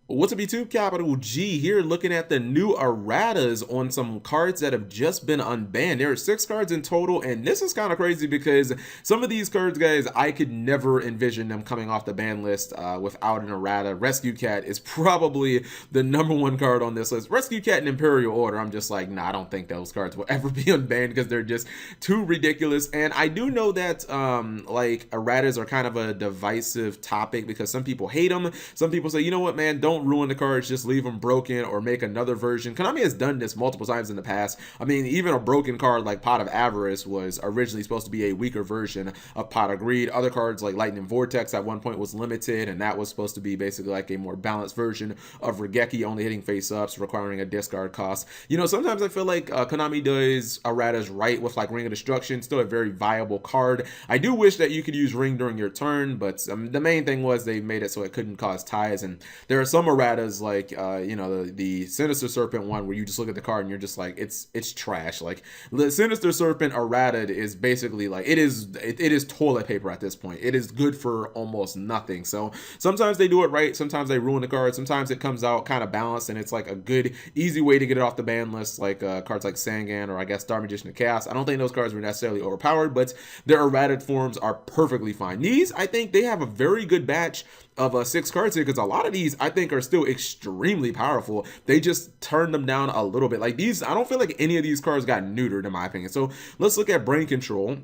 What's up YouTube, Capital G here, looking at the new erratas on some cards that have just been unbanned. There are 6 cards in total, and this is kind of crazy because some of these cards, guys, I could never envision them coming off the ban list without an errata. Rescue Cat is probably the #1 card on this list. Rescue Cat and Imperial Order, I'm just like, nah, I don't think those cards will ever be unbanned because they're just too ridiculous. And I do know that like erratas are kind of a divisive topic because some people hate them. Some people say, you know what, man, don't ruin the cards, just leave them broken or make another version. Konami has done this multiple times in the past. I mean, even a broken card like Pot of Avarice was originally supposed to be a weaker version of Pot of Greed. Other cards like Lightning Vortex at one point was limited, and that was supposed to be basically like a more balanced version of Regeki, only hitting face-ups, requiring a discard cost. You know, sometimes I feel like Konami does erratas right with like Ring of Destruction, still a very viable card. I do wish that you could use Ring during your turn, but the main thing was they made it so it couldn't cause ties, and there are some erratas like you know, the Sinister Serpent one where you just look at the card and you're just like, it's trash. Like the Sinister Serpent errata is basically like it is toilet paper at this point. It is good for almost nothing. So sometimes they do it right, sometimes they ruin the card, sometimes it comes out kind of balanced and it's like a good easy way to get it off the ban list, like cards like Sangan or I guess Star Magician of Chaos. I don't think those cards were necessarily overpowered, but their errata forms are perfectly fine. These, I think they have a very good batch of 6 cards here because a lot of these I think are still extremely powerful. They just turned them down a little bit. Like these, I don't feel like any of these cards got neutered in my opinion. So let's look at Brain Control.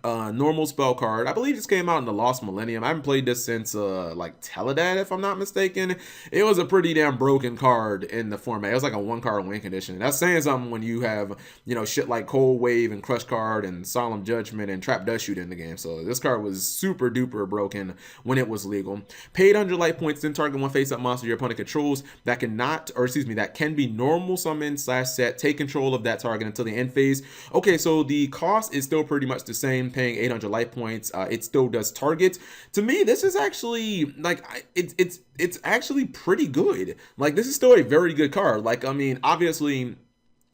Normal spell card. I believe this came out in the Lost Millennium. I haven't played this since like Teledad, if I'm not mistaken. It was a pretty damn broken card in the format. It was like a 1-card win condition. That's saying something when you have, you know, shit like Cold Wave and Crush Card and Solemn Judgment and Trap Dust Shoot in the game. So this card was super duper broken when it was legal. Paid 100 life points, then target one face-up monster your opponent controls that cannot, or excuse me, that can be normal summon / set. Take control of that target until the end phase. Okay, so the cost is still pretty much the same, paying 800 life points. It still does target. To me, this is actually like it's actually pretty good. Like this is still a very good card. Like, I mean, obviously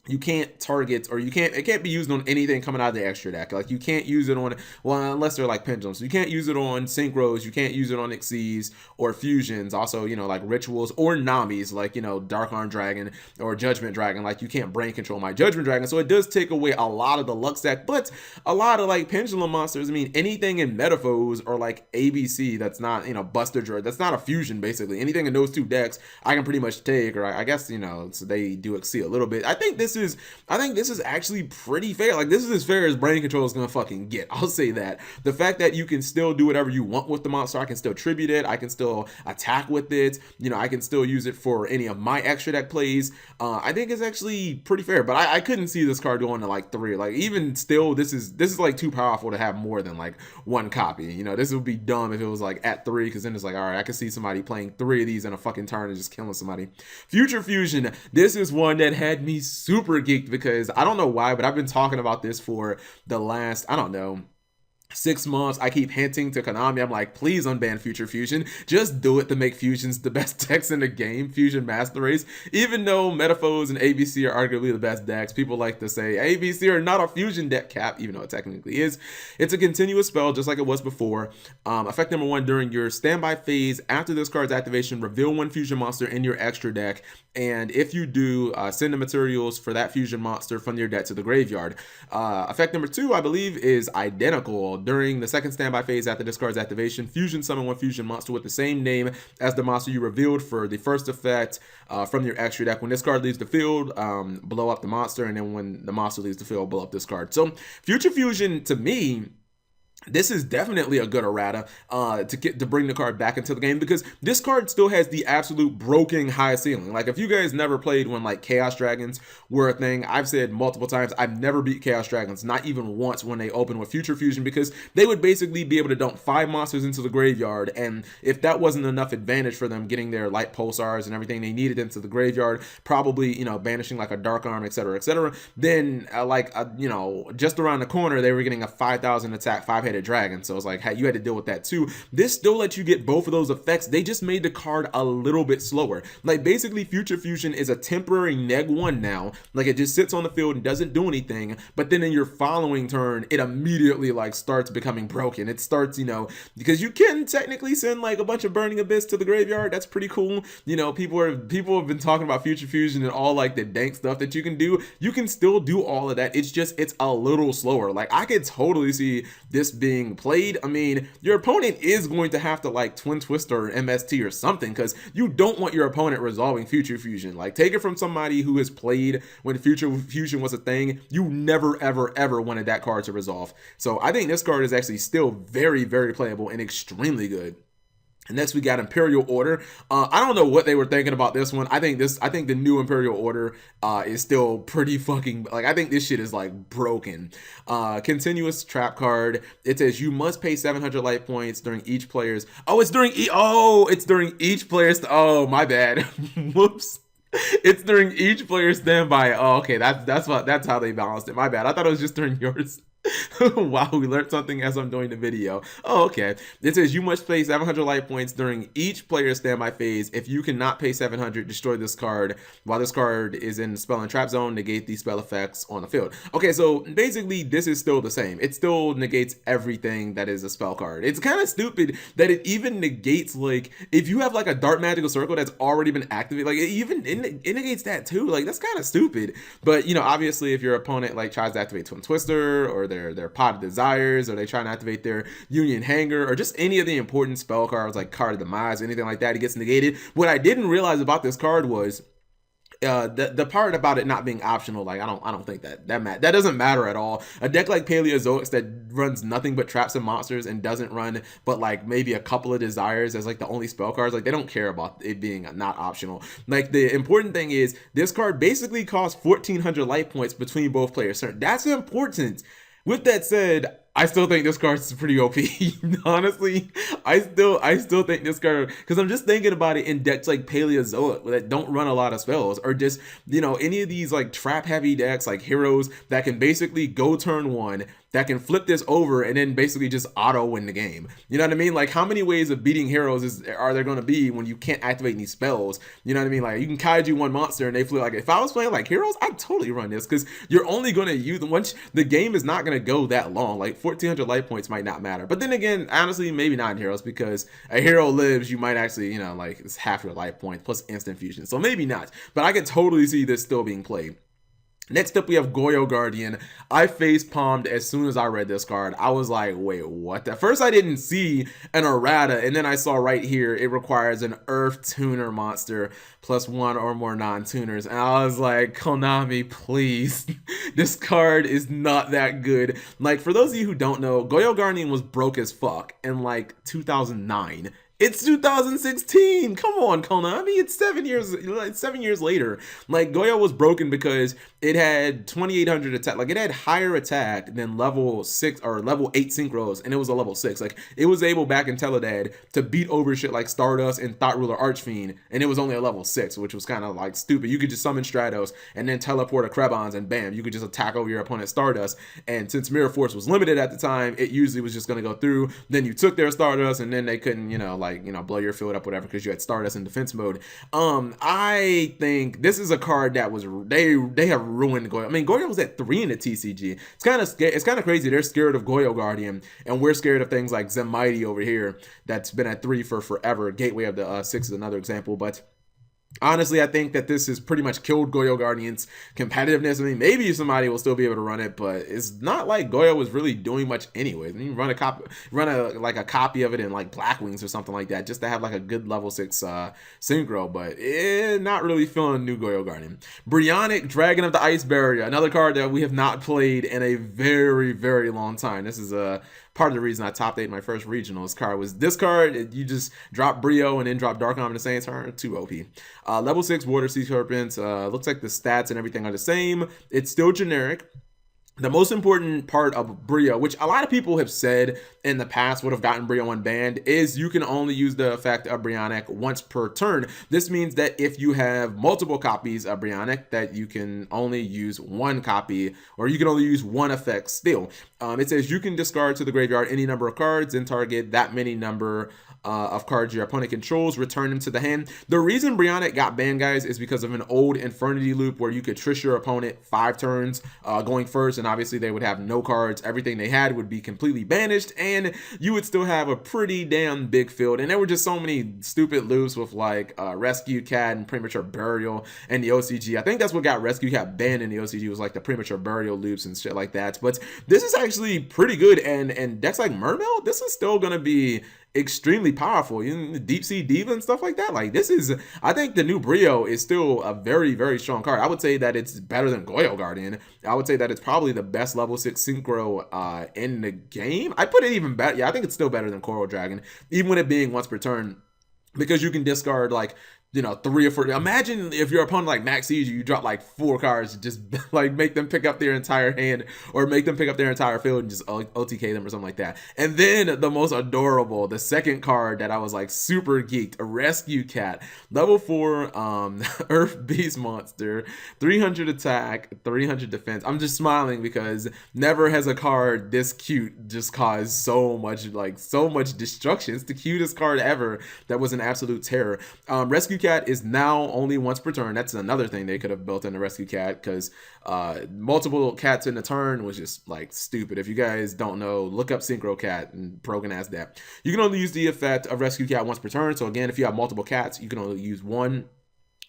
you can't target, or it can't be used on anything coming out of the extra deck. Like you can't use it on, well, unless they're like pendulums. You can't use it on synchros, you can't use it on Xyz or fusions. Also, you know, like rituals or Namis, like, you know, Dark Arm Dragon or Judgment Dragon. Like you can't brain control my Judgment Dragon. So it does take away a lot of the luck stack, but a lot of like pendulum monsters, I mean, anything in Metaphors or like ABC that's not, you know, Buster Druid, that's not a fusion basically. Anything in those 2 decks I can pretty much take, or I guess, you know, so they do exceed a little bit. I think this is actually pretty fair. Like this is as fair as Brain Control is gonna fucking get. I'll say that. The fact that you can still do whatever you want with the monster, I can still tribute it, I can still attack with it, you know, I can still use it for any of my extra deck plays. I think it's actually pretty fair, but I couldn't see this card going to like 3. Like even still, this is like too powerful to have more than like 1 copy. You know, this would be dumb if it was like at 3, because then it's like, all right, I could see somebody playing 3 of these in a fucking turn and just killing somebody. Future Fusion, this is one that had me super geeked because I don't know why, but I've been talking about this for the last, I don't know, 6 months. I keep hinting to Konami, I'm like, please unban Future Fusion. Just do it to make fusions the best decks in the game. Fusion Master Race. Even though Metaphors and ABC are arguably the best decks, people like to say ABC are not a fusion deck, Cap, even though it technically is. It's a continuous spell, just like it was before. Effect number 1, during your standby phase, after this card's activation, reveal 1 fusion monster in your extra deck. And if you do, send the materials for that fusion monster from your deck to the graveyard. Effect number 2, I believe, is identical. During the second standby phase after this card's activation, fusion summon 1 fusion monster with the same name as the monster you revealed for the first effect from your extra deck. When this card leaves the field, blow up the monster, and then when the monster leaves the field, blow up this card. So Future Fusion, to me, this is definitely a good errata to bring the card back into the game, because this card still has the absolute broken high ceiling. Like if you guys never played when like Chaos Dragons were a thing, I've said multiple times, I've never beat Chaos Dragons, not even once, when they opened with Future Fusion, because they would basically be able to dump 5 monsters into the graveyard, and if that wasn't enough advantage for them getting their light pulsars and everything they needed into the graveyard, probably, you know, banishing like a Dark Arm, etc., then you know, just around the corner they were getting a 5,000 attack 5-hit three-headed dragon, so it's like you had to deal with that too. This still lets you get both of those effects. They just made the card a little bit slower. Like basically Future Fusion is a temporary neg1 now. Like it just sits on the field and doesn't do anything, but then in your following turn it immediately like starts becoming broken. It starts, you know, because you can technically send like a bunch of Burning Abyss to the graveyard. That's pretty cool. You know, people have been talking about Future Fusion and all like the dank stuff that you can do. You can still do all of that. It's just, it's a little slower. Like I could totally see this being played. I mean, your opponent is going to have to like Twin Twist or MST or something, because you don't want your opponent resolving Future Fusion. Like take it from somebody who has played when Future Fusion was a thing. You never ever wanted that card to resolve. So I think this card is actually still very playable and extremely good. And next we got Imperial Order. I don't know what they were thinking about this one. I think the new Imperial Order is still pretty fucking, like, I think this shit is like broken. Continuous trap card. It says you must pay 700 life points during each player's, it's during each player's, oh my bad. Whoops. It's during each player's standby. Oh, okay, that's how they balanced it. My bad. I thought it was just during yours. Wow, we learned something as I'm doing the video. Oh, okay. It says you must pay 700 life points during each player's standby phase. If you cannot pay 700, destroy this card. While this card is in spell and trap zone, negate these spell effects on the field. Okay, so basically this is still the same. It still negates everything that is a spell card. It's kind of stupid that it even negates, like, if you have like a dark magical circle that's already been activated, like it negates that too. Like that's kind of stupid. But you know, obviously if your opponent like tries to activate Twin Twister or their Pot of Desires, or they try to activate their Union Hanger, or just any of the important spell cards like Card of Demise, anything like that, it gets negated. What I didn't realize about this card was the part about it not being optional. Like I don't think that doesn't matter at all. A deck like Paleozoics that runs nothing but traps and monsters and doesn't run but like maybe a couple of Desires as like the only spell cards, like they don't care about it being not optional. Like the important thing is this card basically costs 1400 life points between both players. That's important. With that said, I still think this card is pretty OP. Honestly, I still think this card, because I'm just thinking about it in decks like Paleozoic that don't run a lot of spells, or just, you know, any of these like trap heavy decks like Heroes that can basically go turn one, that can flip this over and then basically just auto win the game. You know what I mean? Like how many ways of beating Heroes are there going to be when you can't activate any spells? You know what I mean? Like you can kaiju one monster and they flip. Like if I was playing like Heroes, I'd totally run this, because you're only going to use, once the game is not going to go that long. Like 1400 life points might not matter. But then again, honestly, maybe not in Heroes, because a hero lives, you might actually, you know, like it's half your life points plus instant fusion. So maybe not. But I could totally see this still being played. Next up, we have Goyo Guardian. I face palmed as soon as I read this card. I was like, wait, what? At first, I didn't see an errata, and then I saw right here, it requires an Earth Tuner monster plus one or more non-tuners. And I was like, Konami, please. This card is not that good. Like, for those of you who don't know, Goyo Guardian was broke as fuck in like 2009. It's 2016. Come on, Konami. It's 7 years later. Like Goyo was broken because it had 2800 attack. Like it had higher attack than level 6 or level 8 synchros, and it was a level 6. Like it was able back in Teledad to beat over shit like Stardust and Thought Ruler Archfiend, and it was only a level 6, which was kind of like stupid. You could just summon Stratos and then teleport a Krebons, and bam, you could just attack over your opponent's Stardust. And since Mirror Force was limited at the time, it usually was just going to go through. Then you took their Stardust, and then they couldn't, you know, like, you know, blow your field up, whatever, because you had Stardust in defense mode. I think this is a card that was, they have ruined Goyo. I mean, Goyo was at 3 in the TCG. It's kind of crazy. They're scared of Goyo Guardian, and we're scared of things like Mighty over here that's been at 3 for forever. Gateway of the 6 is another example, but honestly, I think that this has pretty much killed Goyo Guardian's competitiveness. I mean, maybe somebody will still be able to run it, but it's not like Goyo was really doing much anyways. I mean, run a copy of it in like Black Wings or something like that, just to have like a good level 6 synchro, but not really feeling a new Goyo Guardian. Brianna Dragon of the Ice Barrier, another card that we have not played in a very long time. This is part of the reason I top 8 my first regionals card was this card. You just drop Brio and then drop Dark Arm in the same turn. Too OP. Level 6 Water Sea Serpents. Looks like the stats and everything are the same. It's still generic. The most important part of Brio, which a lot of people have said in the past would have gotten Brio unbanned, is you can only use the effect of Brionic once per turn. This means that if you have multiple copies of Brionic, that you can only use one copy, or you can only use one effect still. It says you can discard to the graveyard any number of cards and target that many number of cards your opponent controls, return them to the hand. The reason Brionic got banned, guys, is because of an old Infernity loop where you could trish your opponent 5 turns going first, and obviously they would have no cards. Everything they had would be completely banished, and you would still have a pretty damn big field. And there were just so many stupid loops with like Rescue Cat and Premature Burial and the OCG. I think that's what got Rescue Cat banned in the OCG, was like the Premature Burial loops and shit like that. But this is actually pretty good, and decks like Mermail, this is still gonna be extremely powerful. You know, Deep Sea Diva and stuff like that. Like, this is, I think the new Brio is still a very, very strong card. I would say that it's better than Goyo Guardian. I would say that it's probably the best level 6 synchro in the game. I put it even better. Yeah, I think it's still better than Coral Dragon, even with it being once per turn, because you can discard like, you know, 3 or 4. Imagine if your opponent like Max Siege you, drop like 4 cards, just like make them pick up their entire hand, or make them pick up their entire field and just OTK them or something like that. And then the most adorable, the second card that I was like super geeked, a Rescue Cat, level 4 Earth Beast monster, 300 attack, 300 defense. I'm just smiling because never has a card this cute just caused so much destruction. It's the cutest card ever that was an absolute terror. Rescue Cat is now only once per turn. That's another thing they could have built in the Rescue Cat, because multiple cats in a turn was just like stupid. If you guys don't know, look up Synchro Cat and Pro can ask that. You can only use the effect of Rescue Cat once per turn. So again, if you have multiple cats, you can only use one.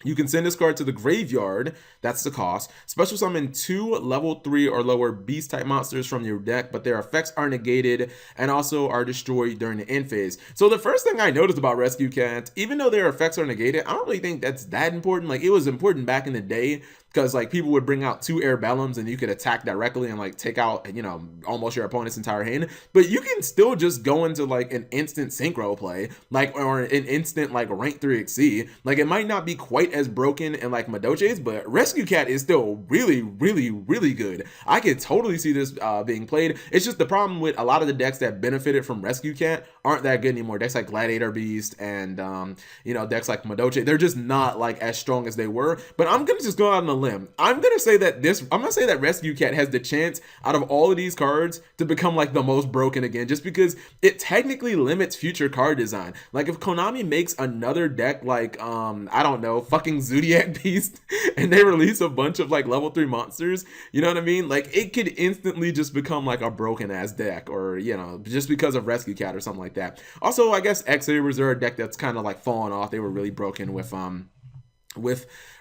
You can send this card to the graveyard, that's the cost. Special summon 2 level 3 or lower beast type monsters from your deck, but their effects are negated and also are destroyed during the end phase. So the first thing I noticed about Rescue Cat, even though their effects are negated, I don't really think that's that important. Like, it was important back in the day, because like people would bring out 2 air bellums and you could attack directly and like take out, you know, almost your opponent's entire hand. But you can still just go into like an instant synchro play, like, or an instant like rank 3 XC. Like, it might not be quite as broken in like Madoches, but Rescue Cat is still really, really, really good. I could totally see this being played. It's just the problem with a lot of the decks that benefited from Rescue Cat aren't that good anymore. Decks like Gladiator Beast and you know, decks like Madoche, they're just not like as strong as they were. But I'm gonna just go out on a limb. I'm gonna say that Rescue Cat has the chance out of all of these cards to become like the most broken again, just because it technically limits future card design. Like, if Konami makes another deck like I don't know, fucking Zodiac Beast, and they release a bunch of like level 3 monsters, you know what I mean? Like, it could instantly just become like a broken ass deck, or, you know, just because of Rescue Cat or something like that. Also, I guess X-Sabers are a deck that's kind of like fallen off. They were really broken with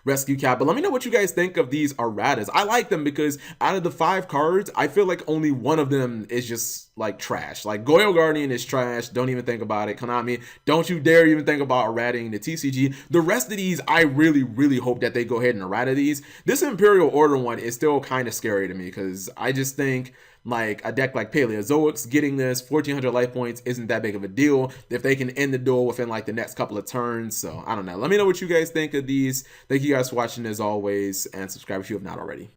Rescue Cat. But let me know what you guys think of these erratas. I like them because out of the 5 cards, I feel like only one of them is just like trash. Like, Goyo Guardian is trash. Don't even think about it. Konami, don't you dare even think about errating the TCG. The rest of these, I really, really hope that they go ahead and errata these. This Imperial Order one is still kind of scary to me, because I just think like a deck like Paleozoics getting this 1400 life points isn't that big of a deal if they can end the duel within like the next couple of turns. So I don't know. Let me know what you guys think of these. Thank you guys for watching as always, and subscribe if you have not already.